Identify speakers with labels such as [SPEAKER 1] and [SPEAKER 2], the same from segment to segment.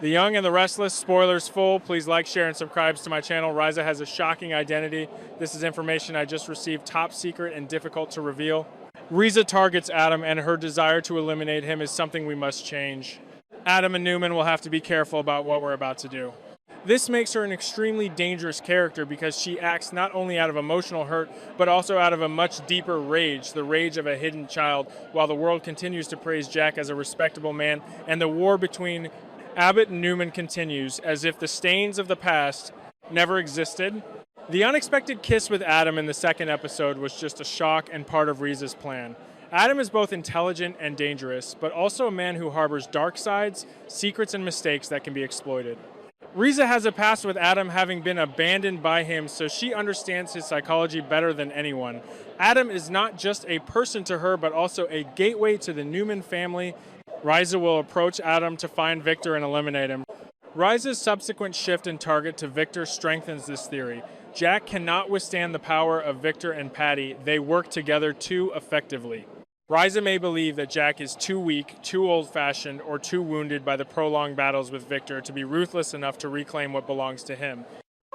[SPEAKER 1] The Young and the Restless, spoilers full. Please like, share, and subscribe to my channel. Riza has a shocking identity. This is information I just received, top secret and difficult to reveal. Riza targets Adam, and her desire to eliminate him is something we must change. Adam and Newman will have to be careful about what we're about to do. This makes her an extremely dangerous character because she acts not only out of emotional hurt, but also out of a much deeper rage, the rage of a hidden child, while the world continues to praise Jack as a respectable man, and the war between Abbott and Newman continues as if the stains of the past never existed. The unexpected kiss with Adam in the second episode was just a shock and part of Riza's plan. Adam is both intelligent and dangerous, but also a man who harbors dark sides, secrets, and mistakes that can be exploited. Riza has a past with Adam having been abandoned by him, so she understands his psychology better than anyone. Adam is not just a person to her, but also a gateway to the Newman family. Riza will approach Adam to find Victor and eliminate him. Riza's subsequent shift in target to Victor strengthens this theory. Jack cannot withstand the power of Victor and Patty. They work together too effectively. Riza may believe that Jack is too weak, too old-fashioned, or too wounded by the prolonged battles with Victor to be ruthless enough to reclaim what belongs to him.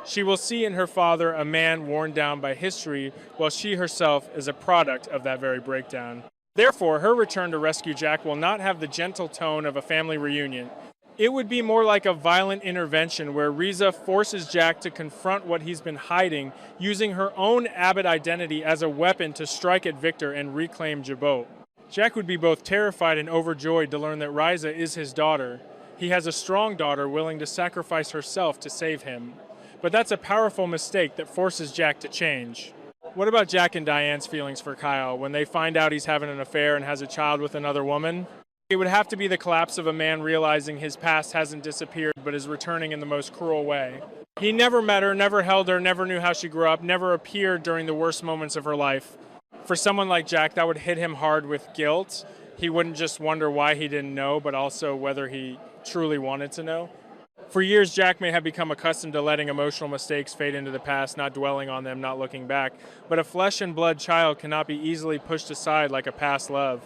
[SPEAKER 1] She will see in her father a man worn down by history, while she herself is a product of that very breakdown. Therefore, her return to rescue Jack will not have the gentle tone of a family reunion. It would be more like a violent intervention where Riza forces Jack to confront what he's been hiding, using her own Abbott identity as a weapon to strike at Victor and reclaim Jabot. Jack would be both terrified and overjoyed to learn that Riza is his daughter. He has a strong daughter willing to sacrifice herself to save him. But that's a powerful mistake that forces Jack to change. What about Jack and Diane's feelings for Kyle when they find out he's having an affair and has a child with another woman? It would have to be the collapse of a man realizing his past hasn't disappeared but is returning in the most cruel way. He never met her, never held her, never knew how she grew up, never appeared during the worst moments of her life. For someone like Jack, that would hit him hard with guilt. He wouldn't just wonder why he didn't know, but also whether he truly wanted to know. For years, Jack may have become accustomed to letting emotional mistakes fade into the past, not dwelling on them, not looking back. But a flesh and blood child cannot be easily pushed aside like a past love.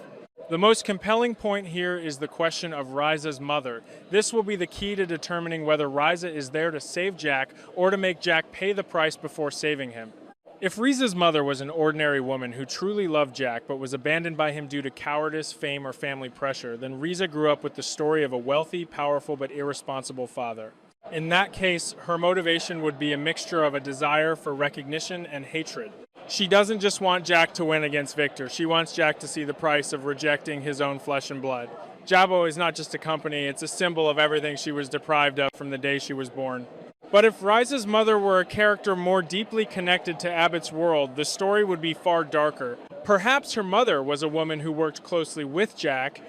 [SPEAKER 1] The most compelling point here is the question of Riza's mother. This will be the key to determining whether Riza is there to save Jack or to make Jack pay the price before saving him. If Riza's mother was an ordinary woman who truly loved Jack but was abandoned by him due to cowardice, fame, or family pressure, then Riza grew up with the story of a wealthy, powerful, but irresponsible father. In that case, her motivation would be a mixture of a desire for recognition and hatred. She doesn't just want Jack to win against Victor. She wants Jack to see the price of rejecting his own flesh and blood. Jabot is not just a company, it's a symbol of everything she was deprived of from the day she was born. But if Riza's mother were a character more deeply connected to Abbott's world, the story would be far darker. Perhaps her mother was a woman who worked closely with Jack,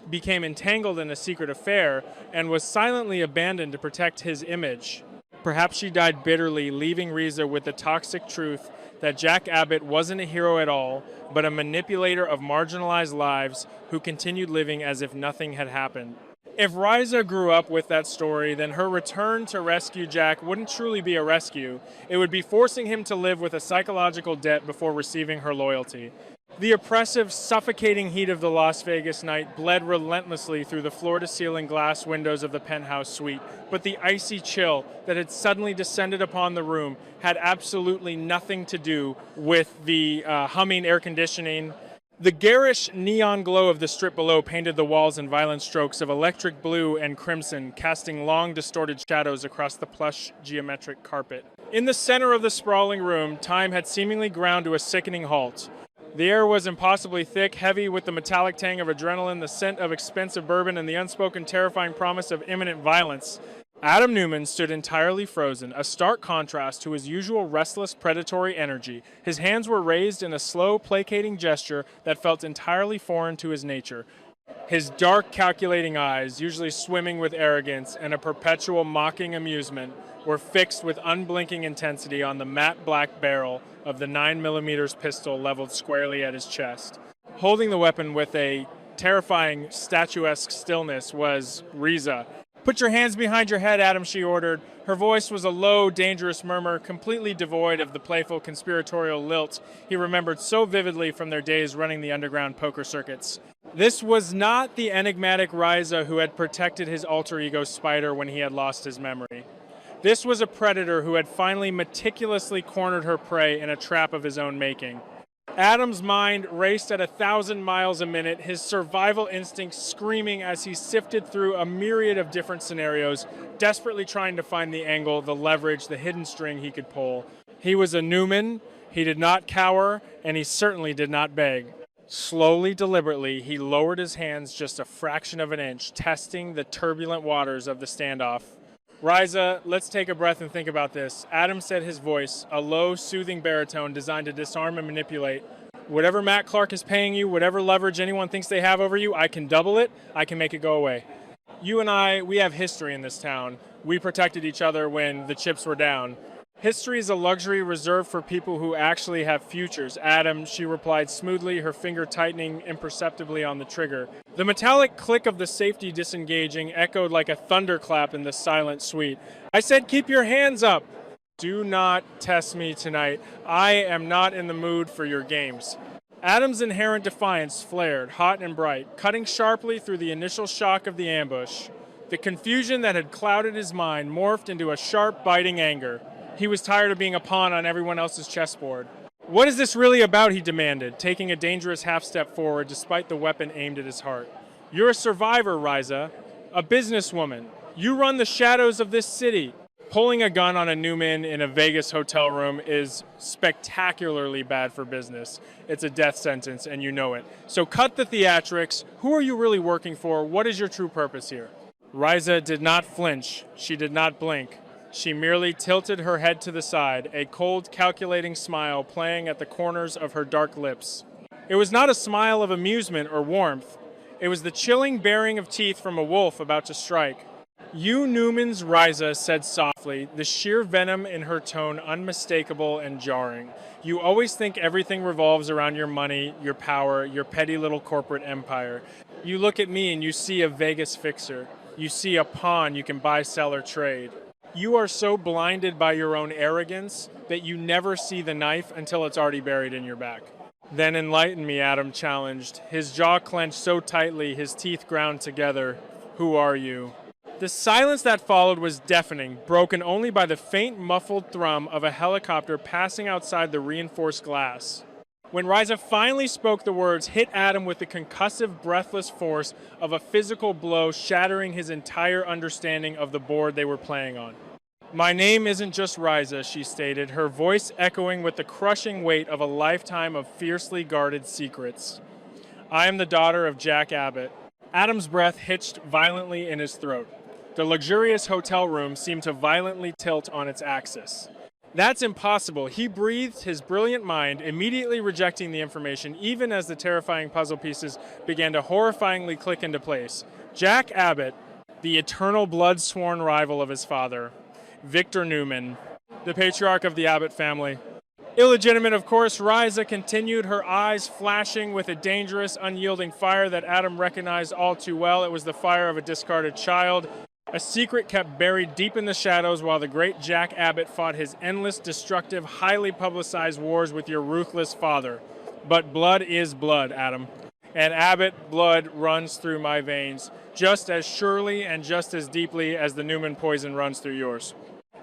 [SPEAKER 1] became entangled in a secret affair, and was silently abandoned to protect his image. Perhaps she died bitterly, leaving Riza with the toxic truth that Jack Abbott wasn't a hero at all, but a manipulator of marginalized lives who continued living as if nothing had happened. If Riza grew up with that story, then her return to rescue Jack wouldn't truly be a rescue. It would be forcing him to live with a psychological debt before receiving her loyalty. The oppressive, suffocating heat of the Las Vegas night bled relentlessly through the floor-to-ceiling glass windows of the penthouse suite, but the icy chill that had suddenly descended upon the room had absolutely nothing to do with the humming air conditioning. The garish neon glow of the strip below painted the walls in violent strokes of electric blue and crimson, casting long, distorted shadows across the plush, geometric carpet. In the center of the sprawling room, time had seemingly ground to a sickening halt. The air was impossibly thick, heavy with the metallic tang of adrenaline, the scent of expensive bourbon, and the unspoken terrifying promise of imminent violence. Adam Newman stood entirely frozen, a stark contrast to his usual restless, predatory energy. His hands were raised in a slow, placating gesture that felt entirely foreign to his nature. His dark, calculating eyes, usually swimming with arrogance and a perpetual mocking amusement, were fixed with unblinking intensity on the matte black barrel of the 9mm pistol leveled squarely at his chest. Holding the weapon with a terrifying, statuesque stillness was Riza. "Put your hands behind your head, Adam," she ordered. Her voice was a low, dangerous murmur, completely devoid of the playful, conspiratorial lilt he remembered so vividly from their days running the underground poker circuits. This was not the enigmatic Riza who had protected his alter ego Spider when he had lost his memory. This was a predator who had finally meticulously cornered her prey in a trap of his own making. Adam's mind raced at 1,000 miles a minute, his survival instinct screaming as he sifted through a myriad of different scenarios, desperately trying to find the angle, the leverage, the hidden string he could pull. He was a Newman, he did not cower, and he certainly did not beg. Slowly, deliberately, he lowered his hands just a fraction of an inch, testing the turbulent waters of the standoff. Riza, let's take a breath and think about this. Adam said, his voice, a low, soothing baritone designed to disarm and manipulate. Whatever Matt Clark is paying you, whatever leverage anyone thinks they have over you, I can double it, I can make it go away. You and I, we have history in this town. We protected each other when the chips were down. History is a luxury reserved for people who actually have futures. Adam, she replied smoothly, her finger tightening imperceptibly on the trigger. The metallic click of the safety disengaging echoed like a thunderclap in the silent suite. I said, keep your hands up. Do not test me tonight. I am not in the mood for your games. Adam's inherent defiance flared, hot and bright, cutting sharply through the initial shock of the ambush. The confusion that had clouded his mind morphed into a sharp, biting anger. He was tired of being a pawn on everyone else's chessboard. What is this really about, he demanded, taking a dangerous half-step forward despite the weapon aimed at his heart. You're a survivor, Riza, a businesswoman. You run the shadows of this city. Pulling a gun on a Newman in a Vegas hotel room is spectacularly bad for business. It's a death sentence, and you know it. So cut the theatrics. Who are you really working for? What is your true purpose here? Riza did not flinch. She did not blink. She merely tilted her head to the side, a cold, calculating smile playing at the corners of her dark lips. It was not a smile of amusement or warmth. It was the chilling baring of teeth from a wolf about to strike. You Newmans, Riza said softly, the sheer venom in her tone unmistakable and jarring. You always think everything revolves around your money, your power, your petty little corporate empire. You look at me and you see a Vegas fixer. You see a pawn you can buy, sell, or trade. You are so blinded by your own arrogance that you never see the knife until it's already buried in your back. Then enlighten me, Adam challenged, his jaw clenched so tightly his teeth ground together. Who are you? The silence that followed was deafening, broken only by the faint, muffled thrum of a helicopter passing outside the reinforced glass. When Riza finally spoke, the words hit Adam with the concussive, breathless force of a physical blow, shattering his entire understanding of the board they were playing on. My name isn't just Riza, she stated, her voice echoing with the crushing weight of a lifetime of fiercely guarded secrets. I am the daughter of Jack Abbott. Adam's breath hitched violently in his throat. The luxurious hotel room seemed to violently tilt on its axis. That's impossible. He breathed, his brilliant mind immediately rejecting the information, even as the terrifying puzzle pieces began to horrifyingly click into place. Jack Abbott, the eternal blood-sworn rival of his father. Victor Newman, the patriarch of the Abbott family. Illegitimate, of course, Riza continued, her eyes flashing with a dangerous, unyielding fire that Adam recognized all too well. It was the fire of a discarded child. A secret kept buried deep in the shadows while the great Jack Abbott fought his endless, destructive, highly publicized wars with your ruthless father. But blood is blood, Adam. And Abbott blood runs through my veins, just as surely and just as deeply as the Newman poison runs through yours.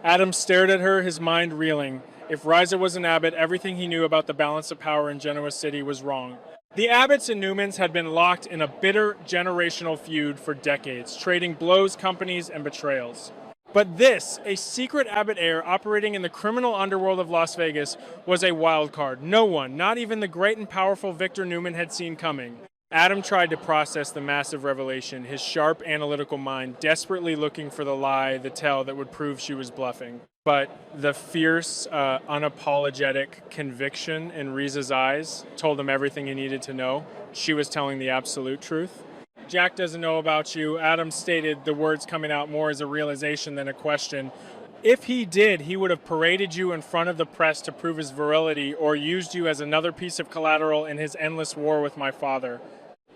[SPEAKER 1] Adam stared at her, his mind reeling. If Riza was an Abbott, everything he knew about the balance of power in Genoa City was wrong. The Abbotts and Newmans had been locked in a bitter generational feud for decades, trading blows, companies, and betrayals. But this, a secret Abbott heir operating in the criminal underworld of Las Vegas, was a wild card. No one, not even the great and powerful Victor Newman, had seen coming. Adam tried to process the massive revelation, his sharp, analytical mind desperately looking for the lie, the tell that would prove she was bluffing. But the fierce, unapologetic conviction in Riza's eyes told him everything he needed to know. She was telling the absolute truth. Jack doesn't know about you. Adam stated, the words coming out more as a realization than a question. If he did, he would have paraded you in front of the press to prove his virility or used you as another piece of collateral in his endless war with my father.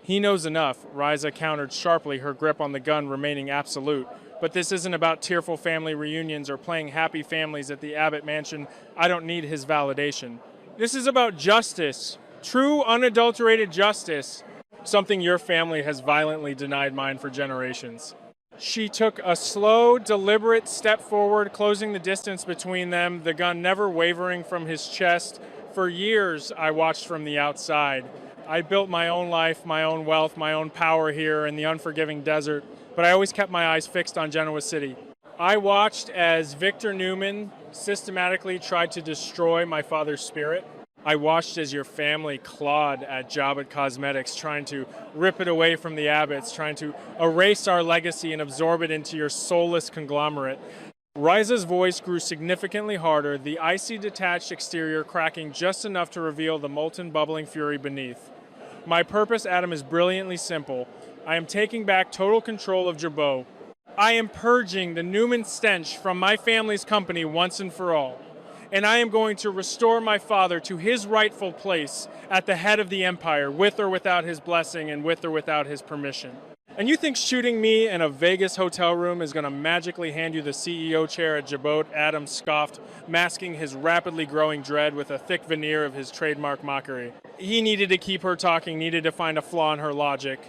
[SPEAKER 1] He knows enough, Riza countered sharply, her grip on the gun remaining absolute. But this isn't about tearful family reunions or playing happy families at the Abbott mansion. I don't need his validation. This is about justice, true, unadulterated justice. something your family has violently denied mine for generations. She took a slow, deliberate step forward, closing the distance between them, the gun never wavering from his chest. For years, I watched from the outside. I built my own life, my own wealth, my own power here in the unforgiving desert, but I always kept my eyes fixed on Genoa City. I watched as Victor Newman systematically tried to destroy my father's spirit. I watched as your family clawed at Abbott Cosmetics, trying to rip it away from the Abbotts, trying to erase our legacy and absorb it into your soulless conglomerate. Riza's voice grew significantly harder, the icy detached exterior cracking just enough to reveal the molten bubbling fury beneath. My purpose, Adam, is brilliantly simple. I am taking back total control of Jabot. I am purging the Newman stench from my family's company once and for all. And I am going to restore my father to his rightful place at the head of the empire, with or without his blessing and with or without his permission. And you think shooting me in a Vegas hotel room is going to magically hand you the CEO chair at Jabot? Adam scoffed, masking his rapidly growing dread with a thick veneer of his trademark mockery. He needed to keep her talking, needed to find a flaw in her logic.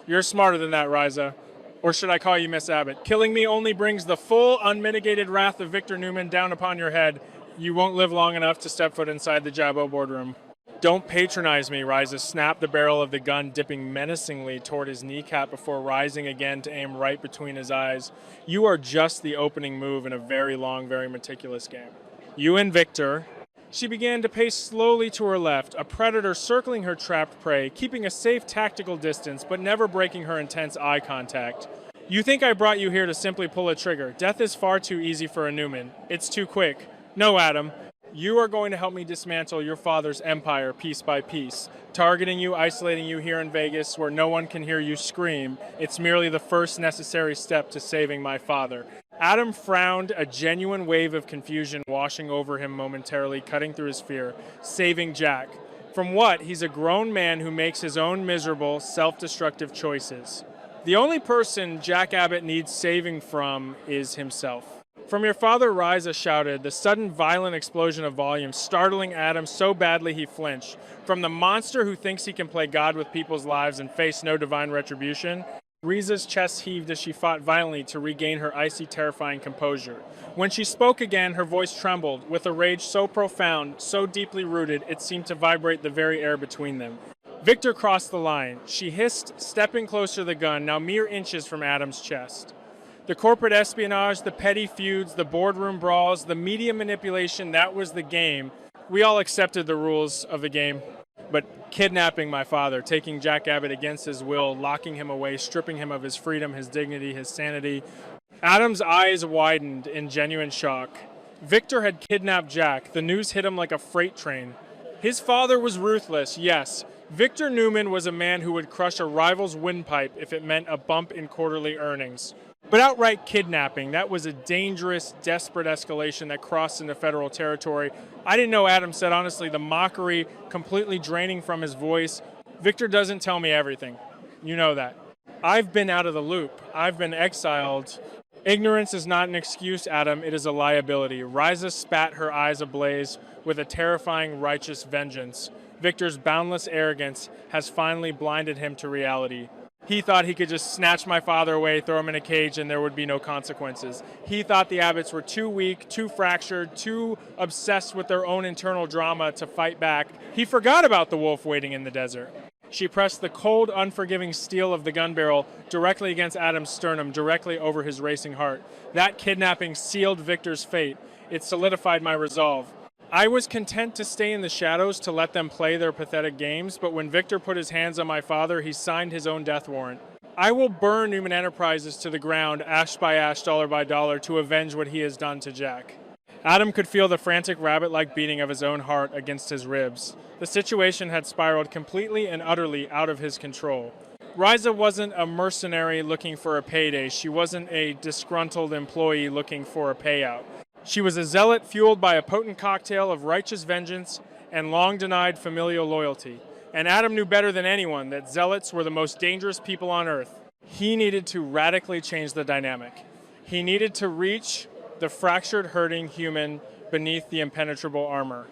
[SPEAKER 1] You're smarter than that, Riza. Or should I call you Miss Abbott? Killing me only brings the full, unmitigated wrath of Victor Newman down upon your head. You won't live long enough to step foot inside the Jabot boardroom. Don't patronize me, Riza snapped the barrel of the gun, dipping menacingly toward his kneecap before rising again to aim right between his eyes. You are just the opening move in a very long, very meticulous game. You and Victor. She began to pace slowly to her left, a predator circling her trapped prey, keeping a safe tactical distance, but never breaking her intense eye contact. You think I brought you here to simply pull a trigger. Death is far too easy for a Newman. It's too quick. No, Adam. You are going to help me dismantle your father's empire piece by piece, targeting you, isolating you here in Vegas where no one can hear you scream. It's merely the first necessary step to saving my father. Adam frowned, a genuine wave of confusion washing over him momentarily, cutting through his fear. Saving Jack. From what? He's a grown man who makes his own miserable, self-destructive choices. The only person Jack Abbott needs saving from is himself. From your father, Riza shouted, the sudden violent explosion of volume startling Adam so badly he flinched. From the monster who thinks he can play God with people's lives and face no divine retribution, Riza's chest heaved as she fought violently to regain her icy, terrifying composure. When she spoke again, her voice trembled, with a rage so profound, so deeply rooted, it seemed to vibrate the very air between them. Victor crossed the line, she hissed, stepping closer to the gun, now mere inches from Adam's chest. The corporate espionage, the petty feuds, the boardroom brawls, the media manipulation, that was the game. We all accepted the rules of the game. But kidnapping my father, taking Jack Abbott against his will, locking him away, stripping him of his freedom, his dignity, his sanity. Adam's eyes widened in genuine shock. Victor had kidnapped Jack. The news hit him like a freight train. His father was ruthless, yes. Victor Newman was a man who would crush a rival's windpipe if it meant a bump in quarterly earnings. But outright kidnapping, that was a dangerous, desperate escalation that crossed into federal territory. I didn't know, Adam said honestly, the mockery completely draining from his voice. Victor doesn't tell me everything. You know that. I've been out of the loop. I've been exiled. Ignorance is not an excuse, Adam. It is a liability. Riza spat, her eyes ablaze with a terrifying, righteous vengeance. Victor's boundless arrogance has finally blinded him to reality. He thought he could just snatch my father away, throw him in a cage, and there would be no consequences. He thought the Abbotts were too weak, too fractured, too obsessed with their own internal drama to fight back. He forgot about the wolf waiting in the desert. She pressed the cold, unforgiving steel of the gun barrel directly against Adam's sternum, directly over his racing heart. That kidnapping sealed Victor's fate. It solidified my resolve. I was content to stay in the shadows to let them play their pathetic games, but when Victor put his hands on my father, he signed his own death warrant. I will burn Newman Enterprises to the ground, ash by ash, dollar by dollar, to avenge what he has done to Jack. Adam could feel the frantic rabbit-like beating of his own heart against his ribs. The situation had spiraled completely and utterly out of his control. Riza wasn't a mercenary looking for a payday. She wasn't a disgruntled employee looking for a payout. She was a zealot fueled by a potent cocktail of righteous vengeance and long-denied familial loyalty. And Adam knew better than anyone that zealots were the most dangerous people on earth. He needed to radically change the dynamic. He needed to reach the fractured, hurting human beneath the impenetrable armor.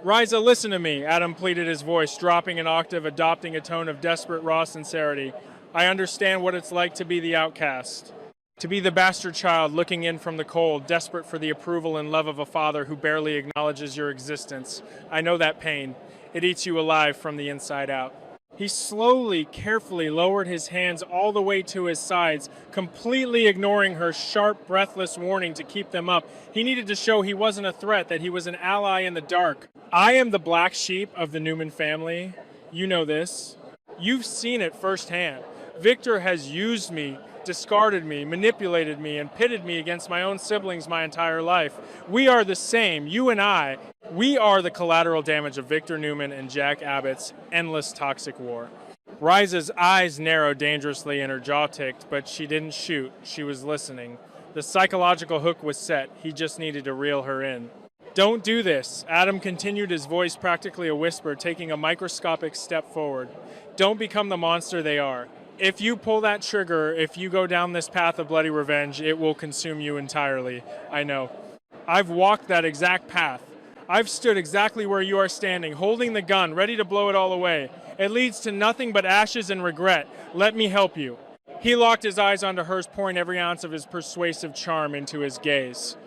[SPEAKER 1] Riza, listen to me, Adam pleaded, his voice dropping an octave, adopting a tone of desperate, raw sincerity. I understand what it's like to be the outcast, to be the bastard child looking in from the cold, desperate for the approval and love of a father who barely acknowledges your existence. I know that pain. It eats you alive from the inside out. He slowly, carefully lowered his hands all the way to his sides, completely ignoring her sharp, breathless warning to keep them up. He needed to show he wasn't a threat, that he was an ally in the dark. I am the black sheep of the Newman family. You know this. You've seen it firsthand. Victor has used me, discarded me, manipulated me, and pitted me against my own siblings my entire life. We are the same, you and I. We are the collateral damage of Victor Newman and Jack Abbott's endless toxic war. Riza's eyes narrowed dangerously and her jaw ticked, but she didn't shoot. She was listening. The psychological hook was set. He just needed to reel her in. Don't do this, Adam continued, his voice practically a whisper, taking a microscopic step forward. Don't become the monster they are. If you pull that trigger, if you go down this path of bloody revenge, it will consume you entirely. I know. I've walked that exact path. I've stood exactly where you are standing, holding the gun, ready to blow it all away. It leads to nothing but ashes and regret. Let me help you. He locked his eyes onto hers, pouring every ounce of his persuasive charm into his gaze.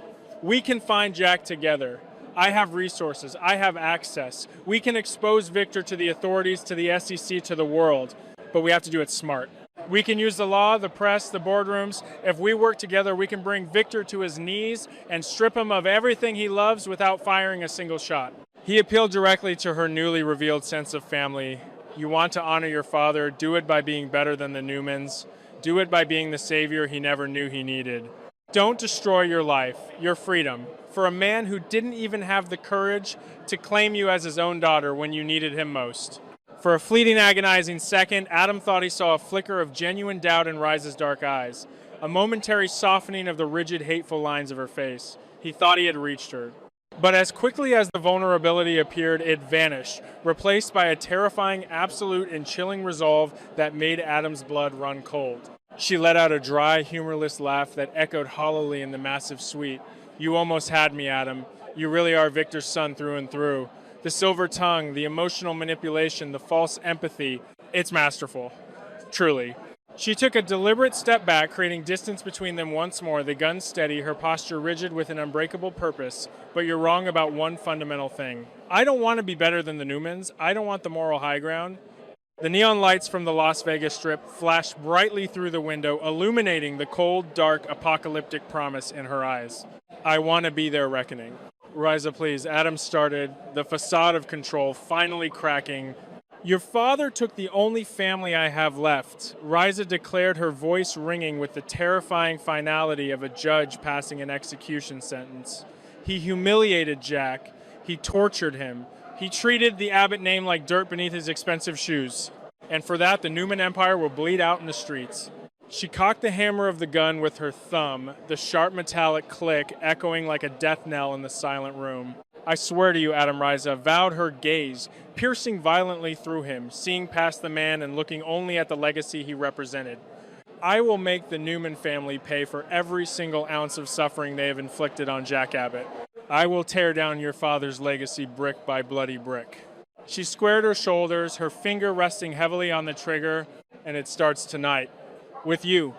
[SPEAKER 1] We can find Jack together. I have resources. I have access. We can expose Victor to the authorities, to the SEC, to the world. But we have to do it smart. We can use the law, the press, the boardrooms. If we work together, we can bring Victor to his knees and strip him of everything he loves without firing a single shot. He appealed directly to her newly revealed sense of family. You want to honor your father, do it by being better than the Newmans. Do it by being the savior he never knew he needed. Don't destroy your life, your freedom, for a man who didn't even have the courage to claim you as his own daughter when you needed him most. For a fleeting, agonizing second, Adam thought he saw a flicker of genuine doubt in Riza's dark eyes, a momentary softening of the rigid, hateful lines of her face. He thought he had reached her. But as quickly as the vulnerability appeared, it vanished, replaced by a terrifying, absolute, and chilling resolve that made Adam's blood run cold. She let out a dry, humorless laugh that echoed hollowly in the massive suite. You almost had me, Adam. You really are Victor's son through and through. The silver tongue, the emotional manipulation, the false empathy, it's masterful. Truly. She took a deliberate step back, creating distance between them once more, the gun steady, her posture rigid with an unbreakable purpose. But you're wrong about one fundamental thing. I don't want to be better than the Newmans. I don't want the moral high ground. The neon lights from the Las Vegas Strip flashed brightly through the window, illuminating the cold, dark, apocalyptic promise in her eyes. I want to be their reckoning. Riza, please. Adam started, the facade of control finally cracking. Your father took the only family I have left, Riza declared, her voice ringing with the terrifying finality of a judge passing an execution sentence. He humiliated Jack. He tortured him. He treated the Abbott name like dirt beneath his expensive shoes. And for that, the Newman Empire will bleed out in the streets. She cocked the hammer of the gun with her thumb, the sharp metallic click echoing like a death knell in the silent room. I swear to you, Adam, Riza vowed, her gaze piercing violently through him, seeing past the man and looking only at the legacy he represented. I will make the Newman family pay for every single ounce of suffering they have inflicted on Jack Abbott. I will tear down your father's legacy brick by bloody brick. She squared her shoulders, her finger resting heavily on the trigger, and it starts tonight. With you.